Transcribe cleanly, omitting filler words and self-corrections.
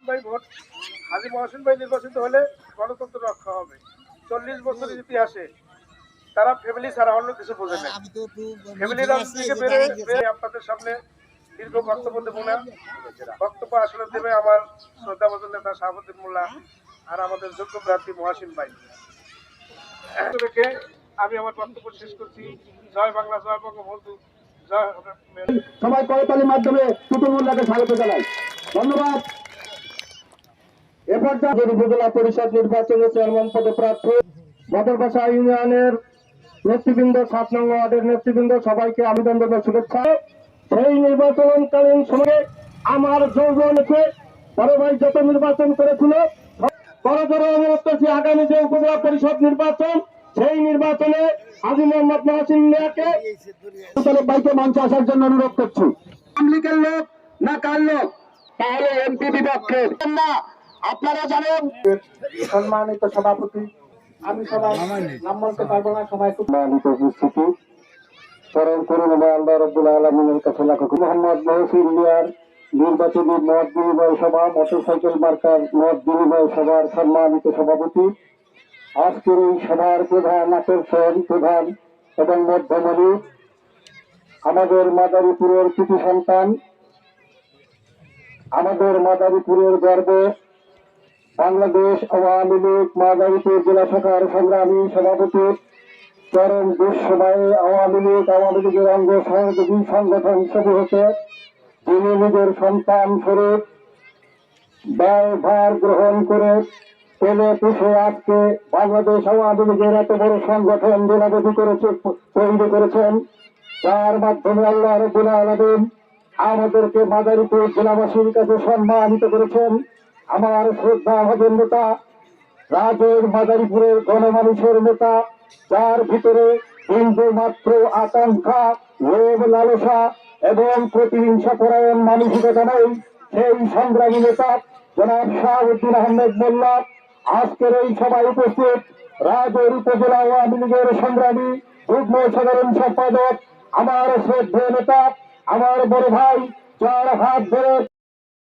ভাই ভোট হাজী মহসিন ভাই নির্বাচিত হলে গণতন্ত্র রক্ষা হবে। 40 বছরের ইতিহাসে তারা ফ্যামিলি ছাড়া অন্য কিছু বোঝে না। ফ্যামিলি রাজনীতি থেকে বেরে আপনাদের সামনে দীর্ঘ বক্তব্য দেবো না। বক্তব্য আসলে দেবে আমার শ্রদ্ধাভাজন নেতা শাহাবুদ্দিন মোল্লা আর আমাদের যোগ্য প্রার্থী মহসিন ভাই। রেখে আমি আমার বক্তব্য শেষ করছি। জয় বাংলা, জয় বঙ্গবন্ধু, জয়। সবাই করতালির মাধ্যমে টুটুল মোল্লাকে স্বাগত জানাই। ধন্যবাদ। এ পর্যায়ে উপজেলা পরিষদ নির্বাচনে চেয়ারম্যান পদে প্রার্থী বদরবাসা ইউনিয়নের নেতৃবৃন্দ, 7 নং ওয়ার্ডের নেতৃবৃন্দ, সবাইকে অভিনন্দন ও শুভেচ্ছা। সেই নির্বাচনকালীন সময়ে আমার যৌবনকে বড় ভাই যত নির্বাচন করেছিল, বড় অনুরোধ করছি আগামী যে উপজেলা পরিষদ নির্বাচন, সেই নির্বাচনে হাজী মোহাম্মদ মহসিন মিয়াকে বাইকে মঞ্চে আসার জন্য অনুরোধ করছি। আওয়ামী লীগের লোক না কার লোক, তাহলে এমপি বিপক্ষের না। আপনারা জানেন সম্মানিত সভাপতি, আমি সবাই নাম বলতে পারবো না, সবাই খুব সম্মানিত উপস্থিতি স্মরণ করুন এবং আল্লাহ রাব্বুল আলামিনের কাছে লাখো মোহাম্মদ মহসিন মিয়ার নির্বাচনী মত বিনিময় সভা, মোটরসাইকেল মার্কার মত বিনিময় সভার সম্মানিত সভাপতি, আজকের এই সভার প্রধান আকর্ষণ, প্রধান এবং মধ্যমণি আমাদের মাদারীপুরের কৃতি সন্তান, আমাদের মাদারীপুরের গর্ব, বাংলাদেশ আওয়ামী লীগ মাদারীপুর জেলা শাখার সংগ্রামী সভাপতি, চরম দুঃসময়ে আওয়ামী লীগের অঙ্গ সহযোগী সংগঠন হিসেবে হতে তিনি নিজের সন্তান স্বরূপ ব্যয়ভার গ্রহণ করে পেলে পুষে আজকে বাংলাদেশ আওয়ামী লীগের এত বড় সংগঠন তৈরি করেছেন, যার মাধ্যমে আল্লাহ রাব্বুল আলামিন আমাদেরকে মাদারীপুর জেলাবাসীর কাছে সম্মানিত করেছেন। আমার শ্রদ্ধা ভাজন নেতা, রাজের মাদারীপুরের গণমানুষের নেতা, যার ভিতরে হিন্দু মাত্র আকাঙ্ক্ষা, লোভ লালসা এবং প্রতিহিংসা পরায়ণ মানসিকতা নেই, সেই সংগ্রামী নেতা জনাব শাহাবুদ্দিন আহমেদ মোল্লা আজকের এই সভায় উপস্থিত রাজের উপজেলা আওয়ামী লীগের সংগ্রামী যুগ্ম সাধারণ সম্পাদক, আমার শ্রদ্ধেয় নেতা, আমার বড় ভাই, যার হাত ধরে